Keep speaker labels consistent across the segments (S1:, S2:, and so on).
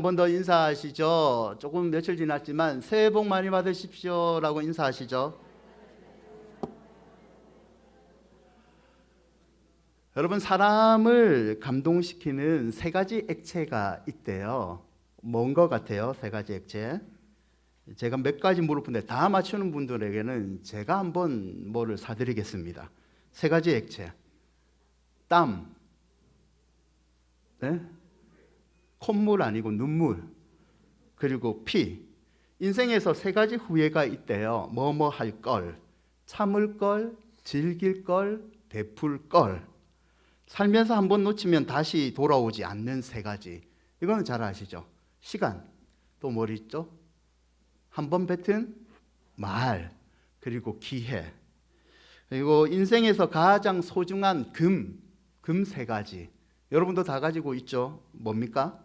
S1: 번 더 인사하시죠. 조금 며칠 지났지만 새해 복 많이 받으십시오라고 인사하시죠. 여러분, 사람을 감동시키는 세 가지 액체가 있대요. 뭔 것 같아요? 세 가지 액체. 제가 몇 가지 물어보는데 다 맞추는 분들에게는 제가 한번 뭐를 사드리겠습니다. 세 가지 액체. 땀, 네? 콧물 아니고 눈물, 그리고 피. 인생에서 세 가지 후회가 있대요. 뭐뭐 할 걸, 참을 걸, 즐길 걸, 베풀 걸. 살면서 한번 놓치면 다시 돌아오지 않는 세 가지. 이거는 잘 아시죠? 시간, 또 뭐 있죠? 한번 뱉은 말, 그리고 기회. 그리고 인생에서 가장 소중한 금 세 가지. 여러분도 다 가지고 있죠? 뭡니까?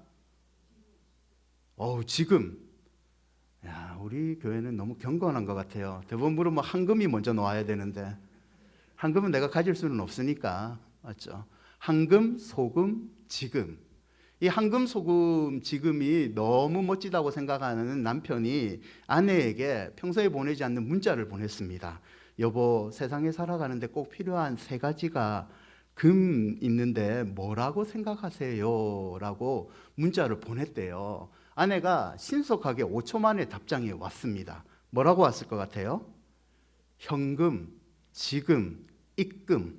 S1: 지금. 야, 우리 교회는 너무 경건한 것 같아요. 대부분 물으면 한금이 먼저 놓아야 되는데 한금은 내가 가질 수는 없으니까. 맞죠? 한금, 소금, 지금. 이 한금, 소금, 지금이 너무 멋지다고 생각하는 남편이 아내에게 평소에 보내지 않는 문자를 보냈습니다. 여보, 세상에 살아가는데 꼭 필요한 세 가지가 금 있는데 뭐라고 생각하세요? 라고 문자를 보냈대요. 아내가 신속하게 5초 만에 답장이 왔습니다. 뭐라고 왔을 것 같아요? 현금, 지금, 입금.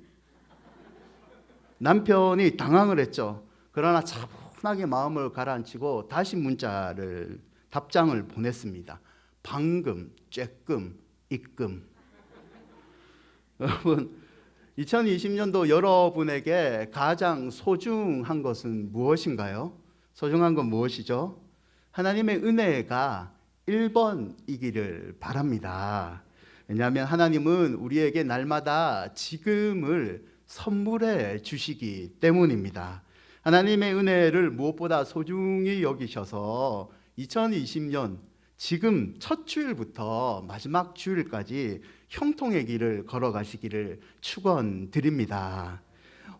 S1: 남편이 당황을 했죠. 그러나 차분하게 마음을 가라앉히고 다시 답장을 보냈습니다. 방금, 쬐끔, 입금. 여러분, 2020년도 여러분에게 가장 소중한 것은 무엇인가요? 소중한 건 무엇이죠? 하나님의 은혜가 1번이기를 바랍니다. 왜냐하면 하나님은 우리에게 날마다 지금을 선물해 주시기 때문입니다. 하나님의 은혜를 무엇보다 소중히 여기셔서 2020년 지금 첫 주일부터 마지막 주일까지 형통의 길을 걸어가시기를 축원드립니다.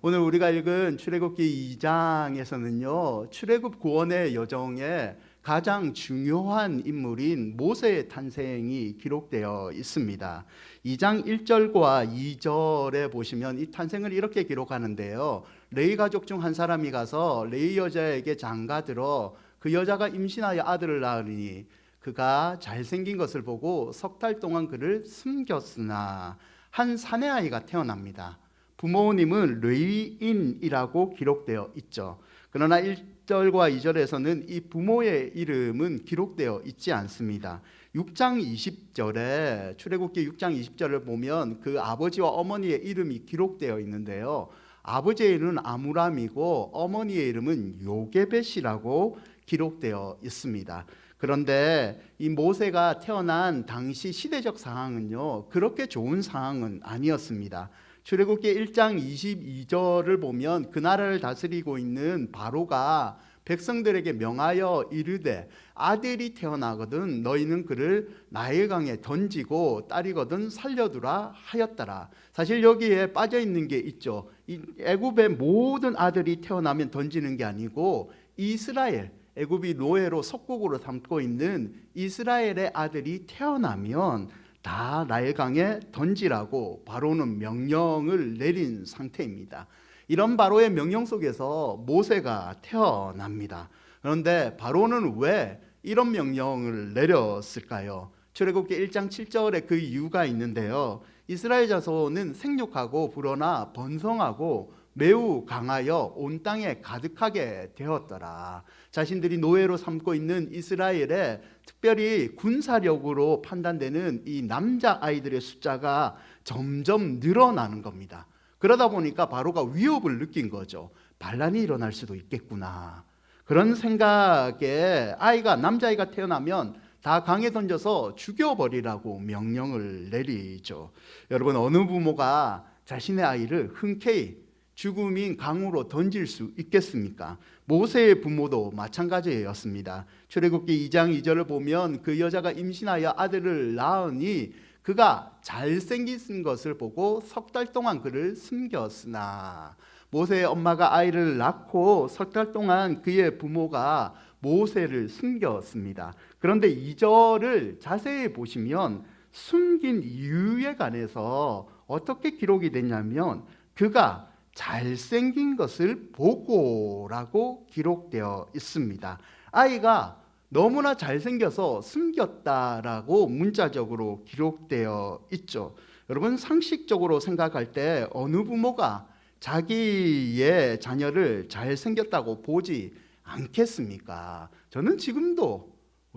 S1: 오늘 우리가 읽은 출애굽기 2장에서는요, 출애굽 구원의 여정에 가장 중요한 인물인 모세의 탄생이 기록되어 있습니다. 2장 1절과 2절에 보시면 이 탄생을 이렇게 기록하는데요. 레위 가족 중 한 사람이 가서 레위 여자에게 장가들어 그 여자가 임신하여 아들을 낳으니 그가 잘생긴 것을 보고 석 달 동안 그를 숨겼으나 한 사내아이가 태어납니다. 부모님은 레위인이라고 기록되어 있죠. 그러나 1절과 2절에서는 이 부모의 이름은 기록되어 있지 않습니다. 6장 20절에 출애굽기 6장 20절을 보면 그 아버지와 어머니의 이름이 기록되어 있는데요. 아버지의 이름은 아므람이고 어머니의 이름은 요게벳이라고 기록되어 있습니다. 그런데 이 모세가 태어난 당시 시대적 상황은요, 그렇게 좋은 상황은 아니었습니다. 출애굽기 1장 22절을 보면 그 나라를 다스리고 있는 바로가 백성들에게 명하여 이르되 아들이 태어나거든 너희는 그를 나일강에 던지고 딸이거든 살려두라 하였더라. 사실 여기에 빠져 있는 게 있죠. 이 애굽의 모든 아들이 태어나면 던지는 게 아니고 이스라엘, 애굽이 노예로 속국으로 삼고 있는 이스라엘의 아들이 태어나면 다 나일강에 던지라고 바로는 명령을 내린 상태입니다. 이런 바로의 명령 속에서 모세가 태어납니다. 그런데 바로는 왜 이런 명령을 내렸을까요? 출애굽기 1장 7절에 그 이유가 있는데요. 이스라엘 자손은 생육하고 불어나 번성하고 매우 강하여 온 땅에 가득하게 되었더라. 자신들이 노예로 삼고 있는 이스라엘에 특별히 군사력으로 판단되는 이 남자 아이들의 숫자가 점점 늘어나는 겁니다. 그러다 보니까 바로가 위협을 느낀 거죠. 반란이 일어날 수도 있겠구나. 그런 생각에 남자아이가 태어나면 다 강에 던져서 죽여버리라고 명령을 내리죠. 여러분, 어느 부모가 자신의 아이를 흔쾌히 죽음인 강으로 던질 수 있겠습니까? 모세의 부모도 마찬가지였습니다. 출애굽기 2장 2절을 보면 그 여자가 임신하여 아들을 낳으니 그가 잘생긴 것을 보고 석 달 동안 그를 숨겼으나 모세의 엄마가 아이를 낳고 석 달 동안 그의 부모가 모세를 숨겼습니다. 그런데 2절을 자세히 보시면 숨긴 이유에 관해서 어떻게 기록이 됐냐면 그가 잘생긴 것을 보고라고 기록되어 있습니다. 아이가 너무나 잘생겨서 숨겼다라고 문자적으로 기록되어 있죠. 여러분, 상식적으로 생각할 때 어느 부모가 자기의 자녀를 잘생겼다고 보지 않겠습니까? 저는 지금도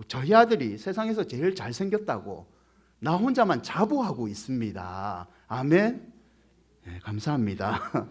S1: 저희 아들이 세상에서 제일 잘생겼다고 나 혼자만 자부하고 있습니다. 아멘? 네, 감사합니다.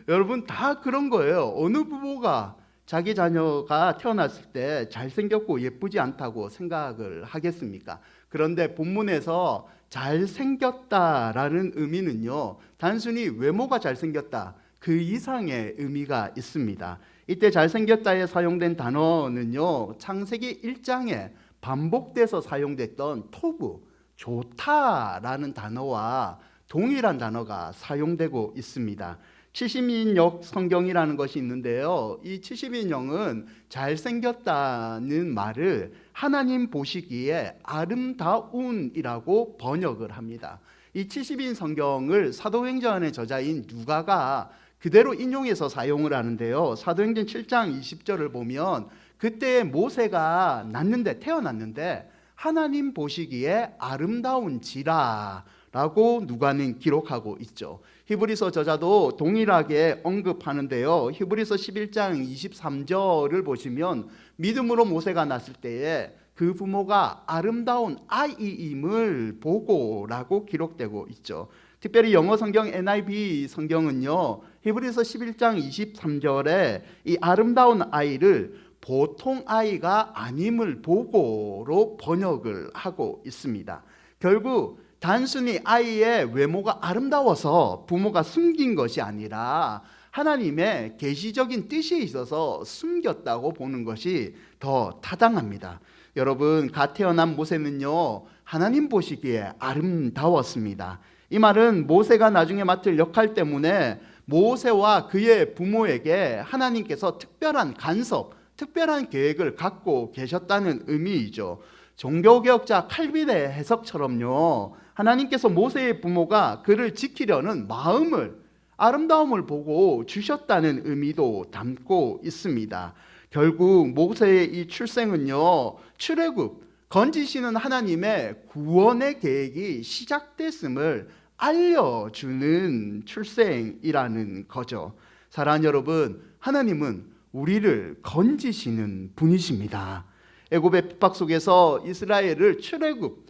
S1: 여러분, 다 그런 거예요. 어느 부모가 자기 자녀가 태어났을 때 잘생겼고 예쁘지 않다고 생각을 하겠습니까? 그런데 본문에서 잘생겼다라는 의미는요, 단순히 외모가 잘생겼다, 그 이상의 의미가 있습니다. 이때 잘생겼다에 사용된 단어는요, 창세기 1장에 반복돼서 사용됐던 토부, 좋다라는 단어와 동일한 단어가 사용되고 있습니다. 70인역 성경이라는 것이 있는데요, 이 70인역은 잘생겼다는 말을 하나님 보시기에 아름다운이라고 번역을 합니다. 이 70인 성경을 사도행전의 저자인 누가가 그대로 인용해서 사용을 하는데요, 사도행전 7장 20절을 보면 그때 모세가 태어났는데 하나님 보시기에 아름다운지라 라고 누가는 기록하고 있죠. 히브리서 저자도 동일하게 언급하는데요, 히브리서 11장 23절을 보시면 믿음으로 모세가 났을 때에 그 부모가 아름다운 아이임을 보고라고 기록되고 있죠. 특별히 영어 성경 NIV 성경은요, 히브리서 11장 23절에 이 아름다운 아이를 보통 아이가 아님을 보고로 번역을 하고 있습니다. 결국 단순히 아이의 외모가 아름다워서 부모가 숨긴 것이 아니라 하나님의 계시적인 뜻이 있어서 숨겼다고 보는 것이 더 타당합니다. 여러분, 갓 태어난 모세는요, 하나님 보시기에 아름다웠습니다. 이 말은 모세가 나중에 맡을 역할 때문에 모세와 그의 부모에게 하나님께서 특별한 간섭, 특별한 계획을 갖고 계셨다는 의미이죠. 종교개혁자 칼빈의 해석처럼요, 하나님께서 모세의 부모가 그를 지키려는 마음을, 아름다움을 보고 주셨다는 의미도 담고 있습니다. 결국 모세의 이 출생은요, 출애굽, 건지시는 하나님의 구원의 계획이 시작됐음을 알려주는 출생이라는 거죠. 사랑하는 여러분, 하나님은 우리를 건지시는 분이십니다. 애굽의 핍박 속에서 이스라엘을 출애굽,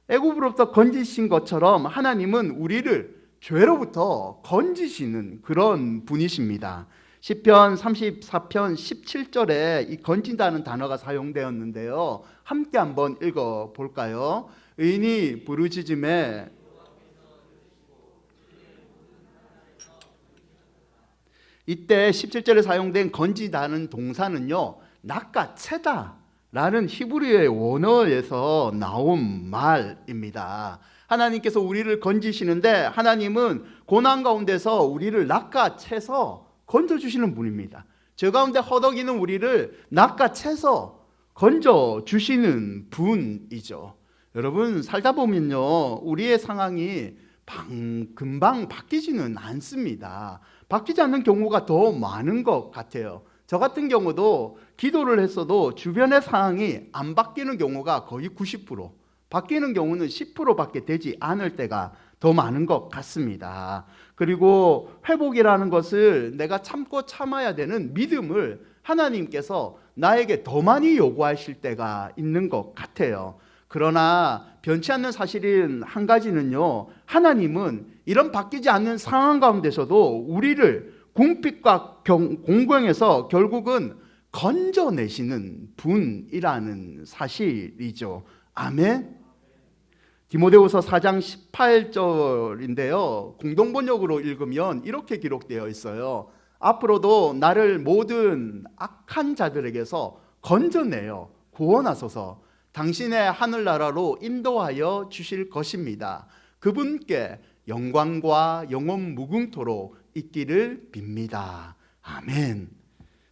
S1: 애굽으로부터 건지신 것처럼 하나님은 우리를 죄로부터 건지시는 그런 분이십니다. 시편 34편 17절에 이 건진다는 단어가 사용되었는데요, 함께 한번 읽어볼까요? 의인이 부르짖음에 이때 17절에 사용된 건지다는 동사는요, 낚아채다 라는 히브리어의 원어에서 나온 말입니다. 하나님께서 우리를 건지시는데 하나님은 고난 가운데서 우리를 낚아채서 건져주시는 분입니다. 저 가운데 허덕이는 우리를 낚아채서 건져주시는 분이죠. 여러분, 살다 보면요, 우리의 상황이 금방 바뀌지는 않습니다. 바뀌지 않는 경우가 더 많은 것 같아요. 저 같은 경우도 기도를 했어도 주변의 상황이 안 바뀌는 경우가 거의 90%, 바뀌는 경우는 10%밖에 되지 않을 때가 더 많은 것 같습니다. 그리고 회복이라는 것을 내가 참고 참아야 되는 믿음을 하나님께서 나에게 더 많이 요구하실 때가 있는 것 같아요. 그러나 변치 않는 사실인 한 가지는요, 하나님은 이런 바뀌지 않는 상황 가운데서도 우리를 궁핍과 공경에서 결국은 건져내시는 분이라는 사실이죠. 아멘. 디모데후서 4장 18절인데요, 공동번역으로 읽으면 이렇게 기록되어 있어요. 앞으로도 나를 모든 악한 자들에게서 건져내어 구원하소서. 당신의 하늘나라로 인도하여 주실 것입니다. 그분께 영광과 영원 무궁토록 있기를 빕니다. 아멘.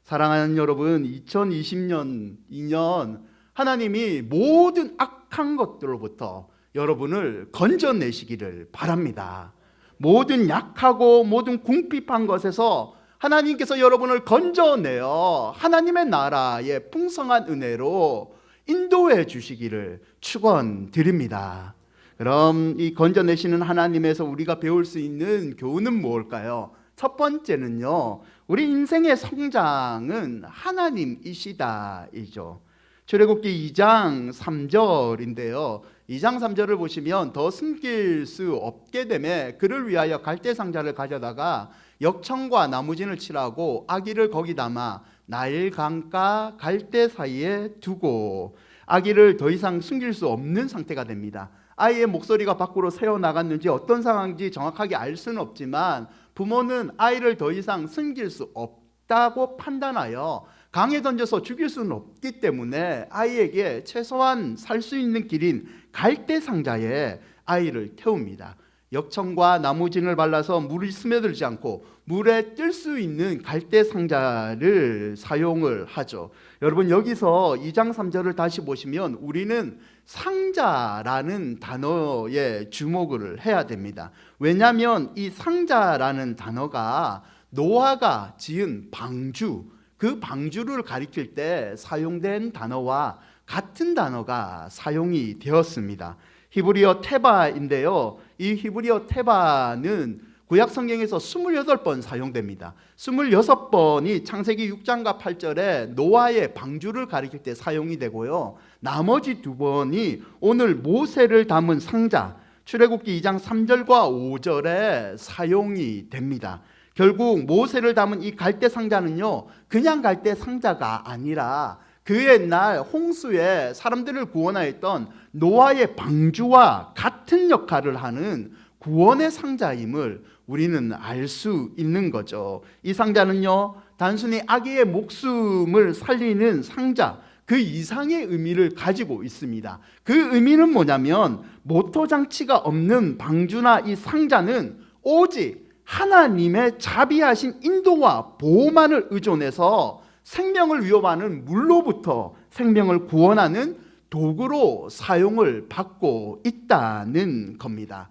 S1: 사랑하는 여러분, 2020년 2년 하나님이 모든 악한 것들로부터 여러분을 건져내시기를 바랍니다. 모든 약하고 모든 궁핍한 것에서 하나님께서 여러분을 건져내어 하나님의 나라의 풍성한 은혜로 인도해 주시기를 축원드립니다. 그럼 이 건져내시는 하나님에서 우리가 배울 수 있는 교훈은 무엇일까요? 첫 번째는요, 우리 인생의 성장은 하나님이시다이죠. 출애굽기 2장 3절인데요. 2장 3절을 보시면 더 숨길 수 없게 되매 그를 위하여 갈대 상자를 가져다가 역청과 나무진을 칠하고 아기를 거기 담아 나일 강가 갈대 사이에 두고, 아기를 더 이상 숨길 수 없는 상태가 됩니다. 아이의 목소리가 밖으로 새어나갔는지 어떤 상황인지 정확하게 알 수는 없지만 부모는 아이를 더 이상 숨길 수 없다고 판단하여 강에 던져서 죽일 수는 없기 때문에 아이에게 최소한 살 수 있는 길인 갈대 상자에 아이를 태웁니다. 역청과 나무진을 발라서 물이 스며들지 않고 물에 뜰 수 있는 갈대 상자를 사용을 하죠. 여러분, 여기서 2장 3절을 다시 보시면 우리는 상자라는 단어에 주목을 해야 됩니다. 왜냐하면 이 상자라는 단어가 노아가 지은 방주, 그 방주를 가리킬 때 사용된 단어와 같은 단어가 사용이 되었습니다. 히브리어 테바인데요, 이 히브리어 테바는 구약 성경에서 28번 사용됩니다. 26번이 창세기 6장과 8절에 노아의 방주를 가리킬 때 사용이 되고요, 나머지 2번이 오늘 모세를 담은 상자, 출애굽기 2장 3절과 5절에 사용이 됩니다. 결국 모세를 담은 이 갈대 상자는요, 그냥 갈대 상자가 아니라 그 옛날 홍수에 사람들을 구원하였던 노아의 방주와 같은 역할을 하는 구원의 상자임을 우리는 알 수 있는 거죠. 이 상자는요, 단순히 아기의 목숨을 살리는 상자, 그 이상의 의미를 가지고 있습니다. 그 의미는 뭐냐면 모터 장치가 없는 방주나 이 상자는 오직 하나님의 자비하신 인도와 보호만을 의존해서 생명을 위협하는 물로부터 생명을 구원하는 도구로 사용을 받고 있다는 겁니다.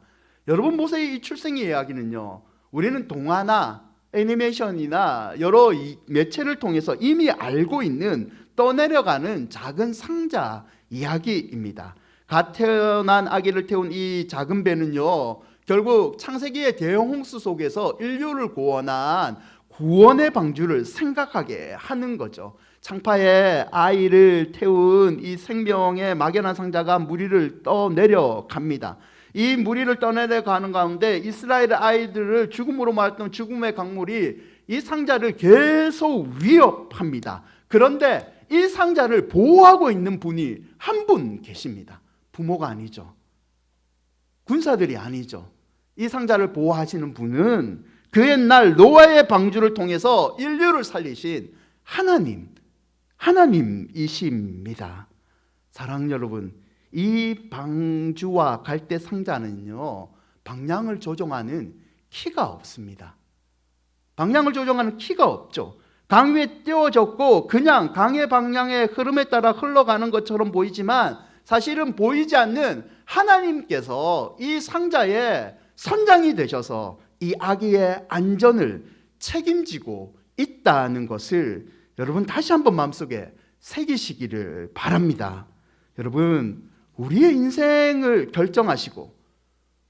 S1: 여러분, 모세의 이 출생의 이야기는요, 우리는 동화나 애니메이션이나 여러 매체를 통해서 이미 알고 있는 떠내려가는 작은 상자 이야기입니다. 갓 태어난 아기를 태운 이 작은 배는요, 결국 창세기의 대형 홍수 속에서 인류를 구원한 구원의 방주를 생각하게 하는 거죠. 창파에 아이를 태운 이 생명의 막연한 상자가 무리를 떠내려갑니다. 이 무리를 떠내려가는 가운데 이스라엘 아이들을 죽음으로 말했던 죽음의 강물이 이 상자를 계속 위협합니다. 그런데 이 상자를 보호하고 있는 분이 한 분 계십니다. 부모가 아니죠. 군사들이 아니죠. 이 상자를 보호하시는 분은 그 옛날 노아의 방주를 통해서 인류를 살리신 하나님이십니다. 사랑하는 여러분, 이 방주와 갈대 상자는요, 방향을 조정하는 키가 없습니다. 방향을 조정하는 키가 없죠. 강 위에 띄워졌고 그냥 강의 방향의 흐름에 따라 흘러가는 것처럼 보이지만 사실은 보이지 않는 하나님께서 이 상자에 선장이 되셔서 이 아기의 안전을 책임지고 있다는 것을 여러분 다시 한번 마음속에 새기시기를 바랍니다. 여러분, 우리의 인생을 결정하시고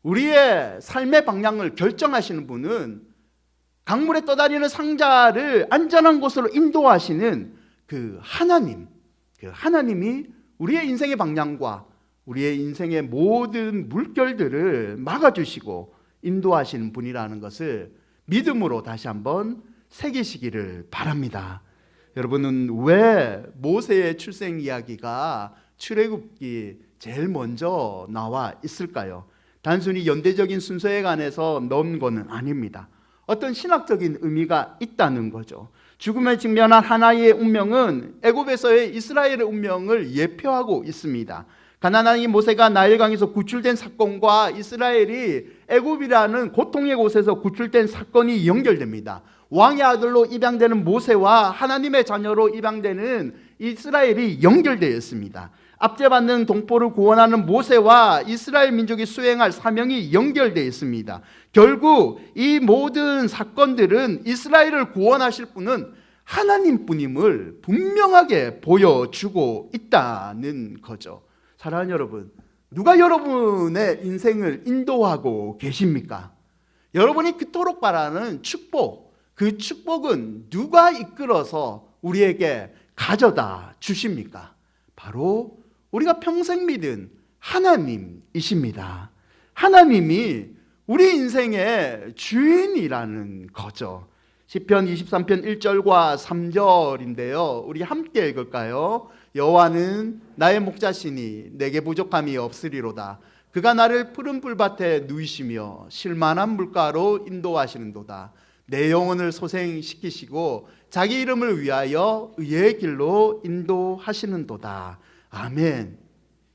S1: 우리의 삶의 방향을 결정하시는 분은 강물에 떠다니는 상자를 안전한 곳으로 인도하시는 그 하나님이 우리의 인생의 방향과 우리의 인생의 모든 물결들을 막아주시고 인도하시는 분이라는 것을 믿음으로 다시 한번 새기시기를 바랍니다. 여러분은 왜 모세의 출생 이야기가 출애굽기 제일 먼저 나와 있을까요? 단순히 연대적인 순서에 관해서 넣은 것은 아닙니다. 어떤 신학적인 의미가 있다는 거죠. 죽음에 직면한 하나의 운명은 애굽에서의 이스라엘의 운명을 예표하고 있습니다. 가나안 이 모세가 나일강에서 구출된 사건과 이스라엘이 애굽이라는 고통의 곳에서 구출된 사건이 연결됩니다. 왕의 아들로 입양되는 모세와 하나님의 자녀로 입양되는 이스라엘이 연결되어 있습니다. 압제받는 동포를 구원하는 모세와 이스라엘 민족이 수행할 사명이 연결되어 있습니다. 결국 이 모든 사건들은 이스라엘을 구원하실 분은 하나님뿐임을 분명하게 보여주고 있다는 거죠. 사랑하는 여러분, 누가 여러분의 인생을 인도하고 계십니까? 여러분이 그토록 바라는 축복, 그 축복은 누가 이끌어서 우리에게 가져다 주십니까? 바로 우리가 평생 믿은 하나님이십니다. 하나님이 우리 인생의 주인이라는 거죠. 시편 23편 1절과 3절인데요. 우리 함께 읽을까요? 여호와는 나의 목자시니 내게 부족함이 없으리로다. 그가 나를 푸른 풀밭에 누이시며 실만한 물가로 인도하시는도다. 내 영혼을 소생시키시고 자기 이름을 위하여 의의 길로 인도하시는도다. 아멘.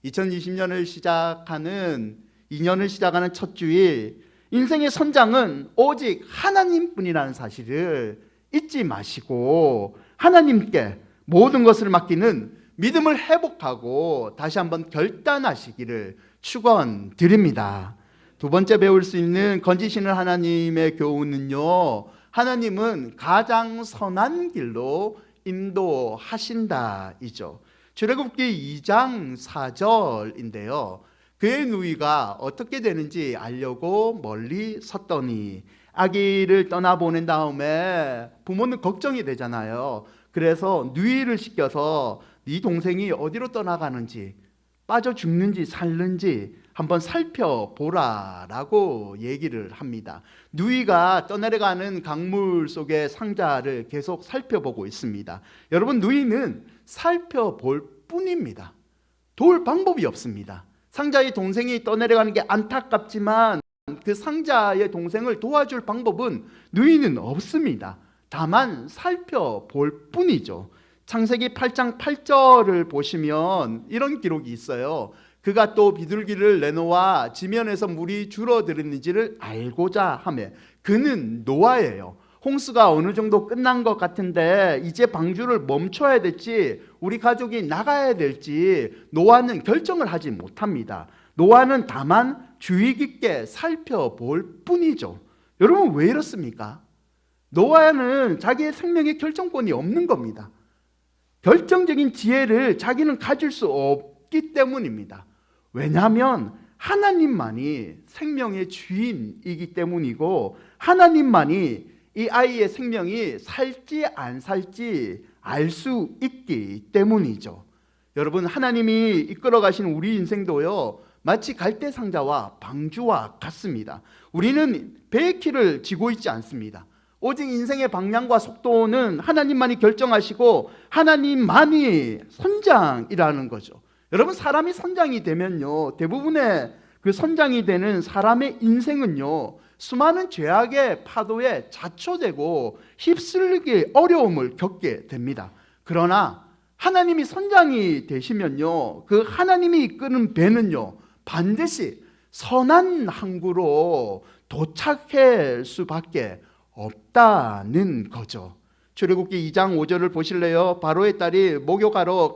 S1: 2020년을 시작하는 2년을 시작하는 첫 주일, 인생의 선장은 오직 하나님뿐이라는 사실을 잊지 마시고 하나님께 모든 것을 맡기는 믿음을 회복하고 다시 한번 결단하시기를 축원드립니다. 두 번째 배울 수 있는 건지시는 하나님의 교훈은요, 하나님은 가장 선한 길로 인도하신다이죠. 출애굽기 2장 4절인데요. 그의 누이가 어떻게 되는지 알려고 멀리 섰더니, 아기를 떠나보낸 다음에 부모는 걱정이 되잖아요. 그래서 누이를 시켜서 네 동생이 어디로 떠나가는지, 빠져 죽는지 살는지 한번 살펴보라라고 얘기를 합니다. 누이가 떠내려가는 강물 속의 상자를 계속 살펴보고 있습니다. 여러분, 누이는 살펴볼 뿐입니다. 도울 방법이 없습니다. 상자의 동생이 떠내려가는 게 안타깝지만 그 상자의 동생을 도와줄 방법은 누이는 없습니다. 다만 살펴볼 뿐이죠. 창세기 8장 8절을 보시면 이런 기록이 있어요. 그가 또 비둘기를 내놓아 지면에서 물이 줄어들었는지를 알고자 하며, 그는 노아예요. 홍수가 어느 정도 끝난 것 같은데 이제 방주를 멈춰야 될지 우리 가족이 나가야 될지 노아는 결정을 하지 못합니다. 노아는 다만 주의 깊게 살펴볼 뿐이죠. 여러분, 왜 이렇습니까? 노아는 자기의 생명의 결정권이 없는 겁니다. 결정적인 지혜를 자기는 가질 수 없기 때문입니다. 왜냐하면 하나님만이 생명의 주인이기 때문이고, 하나님만이 이 아이의 생명이 살지 안 살지 알 수 있기 때문이죠. 여러분, 하나님이 이끌어 가신 우리 인생도요, 마치 갈대 상자와 방주와 같습니다. 우리는 배의 키를 쥐고 있지 않습니다. 오직 인생의 방향과 속도는 하나님만이 결정하시고 하나님만이 선장이라는 거죠. 여러분, 사람이 선장이 되면요, 대부분의 그 선장이 되는 사람의 인생은요, 수많은 죄악의 파도에 자초되고 휩쓸리기 어려움을 겪게 됩니다. 그러나 하나님이 선장이 되시면요, 그 하나님이 이끄는 배는요, 반드시 선한 항구로 도착할 수밖에 없다는 거죠. 출애굽기 2장 5절을 보실래요? 바로의 딸이 목욕하러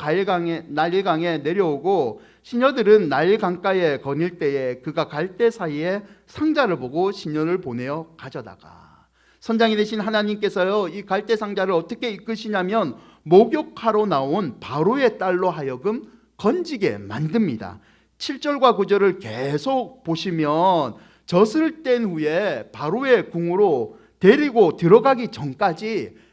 S1: 나일강에 내려오고 시녀들은 나일 강가에 거닐 때에 그가 갈대 사이에 상자를 보고 시녀를 보내어 가져다가, 선장이 되신 하나님께서요, 이 갈대 상자를 어떻게 이끄시냐면 목욕하러 나온 바로의 딸로 하여금 건지게 만듭니다. 7절과 9절을 계속 보시면 젖을 뗀 후에 바로의 궁으로 데리고 들어가기 전까지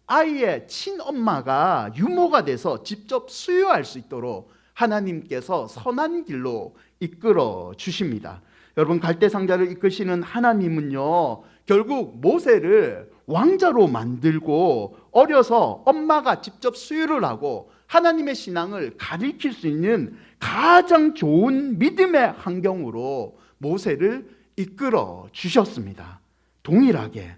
S1: 아이의 친엄마가 유모가 돼서 직접 수유할 수 있도록 하나님께서 선한 길로 이끌어 주십니다. 여러분, 갈대 상자를 이끄시는 하나님은요, 결국 모세를 왕자로 만들고 어려서 엄마가 직접 수유를 하고 하나님의 신앙을 가르칠 수 있는 가장 좋은 믿음의 환경으로 모세를 이끌어 주셨습니다. 동일하게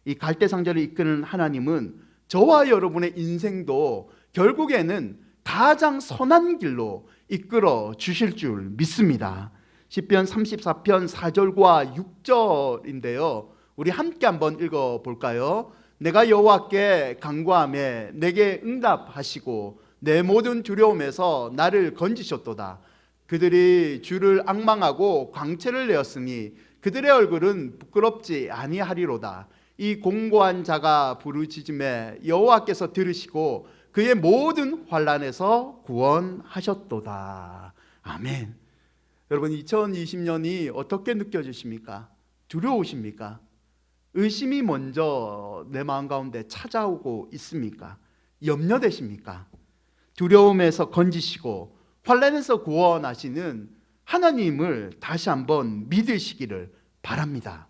S1: 이 갈대 상자를 이끄는 하나님은 저와 여러분의 인생도 결국에는 가장 선한 길로 이끌어 주실 줄 믿습니다. 시편 34편 4절과 6절인데요. 우리 함께 한번 읽어볼까요? 내가 여호와께 간구하매 내게 응답하시고 내 모든 두려움에서 나를 건지셨도다. 그들이 주를 앙망하고 광채를 내었으니 그들의 얼굴은 부끄럽지 아니하리로다. 이 공고한 자가 부르짖음에 여호와께서 들으시고 그의 모든 환난에서 구원하셨도다. 아멘. 여러분, 2020년이 어떻게 느껴지십니까? 두려우십니까? 의심이 먼저 내 마음 가운데 찾아오고 있습니까? 염려되십니까? 두려움에서 건지시고 환난에서 구원하시는 하나님을 다시 한번 믿으시기를 바랍니다.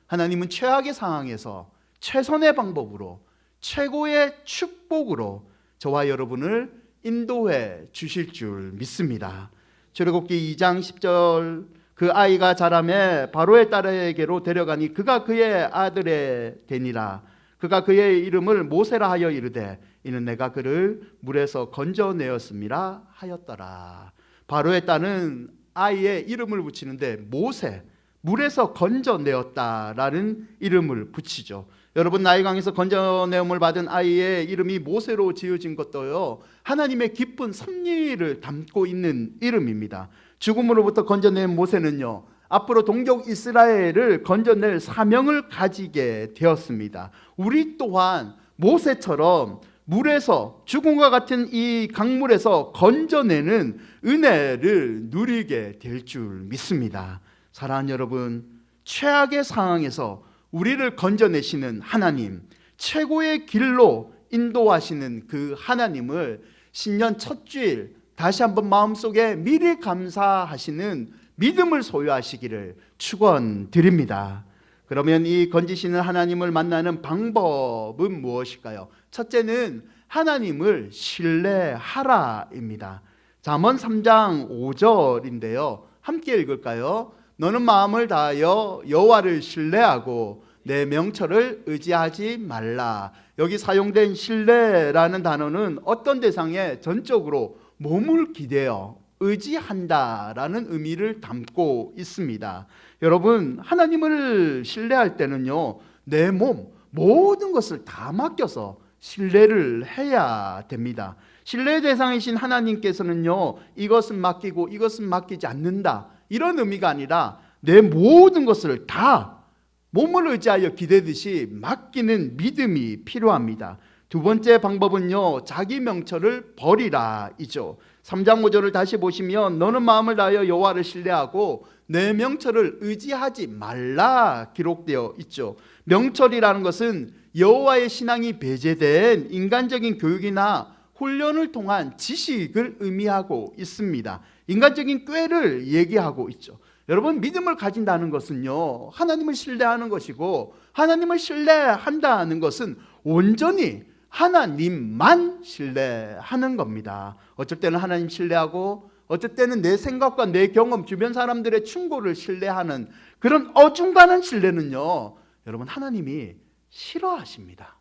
S1: 하나님은 최악의 상황에서 최선의 방법으로 최고의 축복으로 저와 여러분을 인도해 주실 줄 믿습니다. 출애굽기 2장 10절, 그 아이가 자라매 바로의 딸에게로 데려가니 그가 그의 아들의 되니라. 그가 그의 이름을 모세라 하여 이르되 이는 내가 그를 물에서 건져내었음이라 하였더라. 바로의 딸은 아이의 이름을 붙이는데 모세, 물에서 건져내었다라는 이름을 붙이죠. 여러분, 나일강에서 건져내음을 받은 아이의 이름이 모세로 지어진 것도요, 하나님의 깊은 섭리를 담고 있는 이름입니다. 죽음으로부터 건져낸 모세는요, 앞으로 동족 이스라엘을 건져낼 사명을 가지게 되었습니다. 우리 또한 모세처럼 물에서, 죽음과 같은 이 강물에서 건져내는 은혜를 누리게 될 줄 믿습니다. 사랑하는 여러분, 최악의 상황에서 우리를 건져내시는 하나님, 최고의 길로 인도하시는 그 하나님을 신년 첫 주일 다시 한번 마음속에 미리 감사하시는 믿음을 소유하시기를 축원드립니다. 그러면 이 건지시는 하나님을 만나는 방법은 무엇일까요? 첫째는 하나님을 신뢰하라입니다. 잠언 3장 5절인데요. 함께 읽을까요? 너는 마음을 다하여 여호와를 신뢰하고 내 명철을 의지하지 말라. 여기 사용된 신뢰라는 단어는 어떤 대상에 전적으로 몸을 기대어 의지한다라는 의미를 담고 있습니다. 여러분, 하나님을 신뢰할 때는요, 내 몸, 모든 것을 다 맡겨서 신뢰를 해야 됩니다. 신뢰의 대상이신 하나님께서는요, 이것은 맡기고 이것은 맡기지 않는다, 이런 의미가 아니라 내 모든 것을 다 몸을 의지하여 기대듯이 맡기는 믿음이 필요합니다. 두 번째 방법은요, 자기 명철을 버리라 이죠. 3장 5절을 다시 보시면 너는 마음을 다하여 여호와를 신뢰하고 내 명철을 의지하지 말라 기록되어 있죠. 명철이라는 것은 여호와의 신앙이 배제된 인간적인 교육이나 훈련을 통한 지식을 의미하고 있습니다. 인간적인 꾀를 얘기하고 있죠. 여러분, 믿음을 가진다는 것은요, 하나님을 신뢰하는 것이고, 하나님을 신뢰한다는 것은 온전히 하나님만 신뢰하는 겁니다. 어쩔 때는 하나님 신뢰하고, 어쩔 때는 내 생각과 내 경험, 주변 사람들의 충고를 신뢰하는 그런 어중간한 신뢰는요, 여러분, 하나님이 싫어하십니다.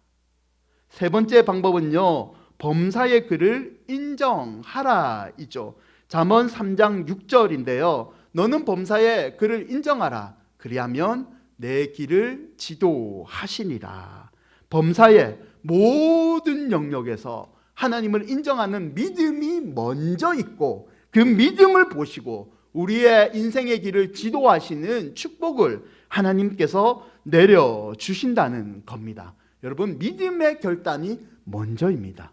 S1: 세 번째 방법은요, 범사의 그를 인정하라 이죠. 잠언 3장 6절인데요. 너는 범사의 그를 인정하라. 그리하면 내 길을 지도하시니라. 범사의 모든 영역에서 하나님을 인정하는 믿음이 먼저 있고, 그 믿음을 보시고 우리의 인생의 길을 지도하시는 축복을 하나님께서 내려주신다는 겁니다. 여러분, 믿음의 결단이 먼저입니다.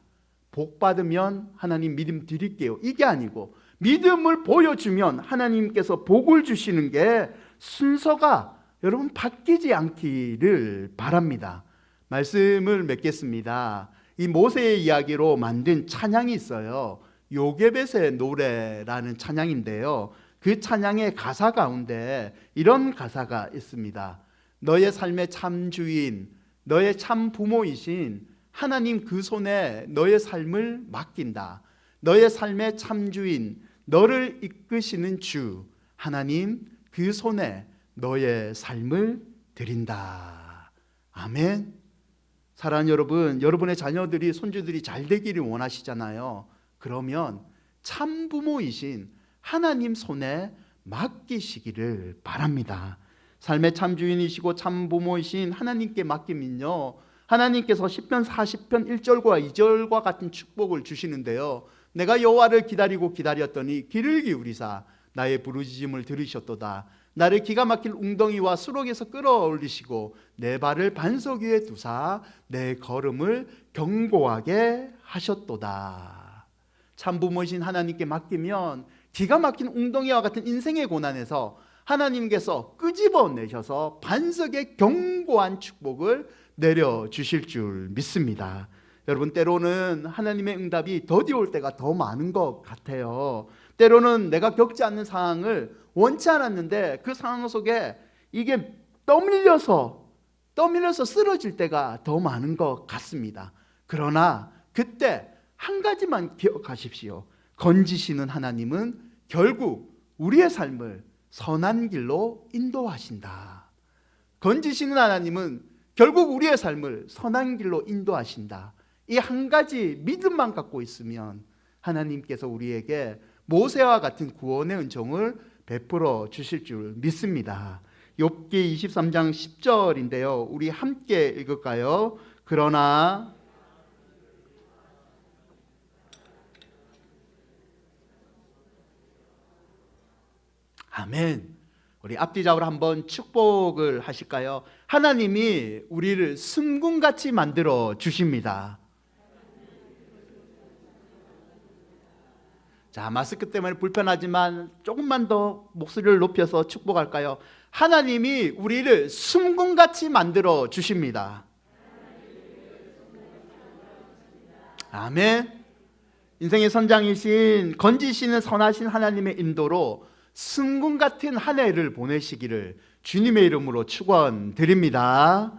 S1: 복 받으면 하나님 믿음 드릴게요, 이게 아니고, 믿음을 보여주면 하나님께서 복을 주시는 게 순서가 여러분 바뀌지 않기를 바랍니다. 말씀을 맺겠습니다. 이 모세의 이야기로 만든 찬양이 있어요. 요게벳의 노래라는 찬양인데요, 그 찬양의 가사 가운데 이런 가사가 있습니다. 너의 삶의 참 주인, 너의 참 부모이신 하나님 그 손에 너의 삶을 맡긴다. 너의 삶의 참 주인, 너를 이끄시는 주 하나님 그 손에 너의 삶을 드린다. 아멘. 사랑하는 여러분, 여러분의 자녀들이, 손주들이 잘 되기를 원하시잖아요. 그러면 참부모이신 하나님 손에 맡기시기를 바랍니다. 삶의 참 주인이시고 참 부모이신 하나님께 맡기면요, 하나님께서 시편 40편 1절과 2절과 같은 축복을 주시는데요. 내가 여호와를 기다리고 기다렸더니 귀를 기울이사 나의 부르짖음을 들으셨도다. 나를 기가 막힐 웅덩이와 수록에서 끌어올리시고 내 발을 반석 위에 두사 내 걸음을 견고하게 하셨도다. 참 부모이신 하나님께 맡기면 기가 막힌 웅덩이와 같은 인생의 고난에서 하나님께서 끄집어내셔서 반석의 견고한 축복을 내려주실 줄 믿습니다. 여러분, 때로는 하나님의 응답이 더디 올 때가 더 많은 것 같아요. 때로는 내가 겪지 않는 상황을 원치 않았는데 그 상황 속에 이게 떠밀려서 쓰러질 때가 더 많은 것 같습니다. 그러나 그때 한 가지만 기억하십시오. 건지시는 하나님은 결국 우리의 삶을 선한 길로 인도하신다. 건지시는 하나님은 결국 우리의 삶을 선한 길로 인도하신다. 이 한 가지 믿음만 갖고 있으면 하나님께서 우리에게 모세와 같은 구원의 은총을 베풀어 주실 줄 믿습니다. 욥기 23장 10절인데요. 우리 함께 읽을까요? 그러나 아멘. 우리 앞뒤작으로 한번 축복을 하실까요? 하나님이 우리를 승군같이 만들어 주십니다. 자, 마스크 때문에 불편하지만 조금만 더 목소리를 높여서 축복할까요? 하나님이 우리를 승군같이 만들어 주십니다. 아멘. 인생의 선장이신 건지시는 선하신 하나님의 인도로 승군 같은 한 해를 보내시기를 주님의 이름으로 축원드립니다.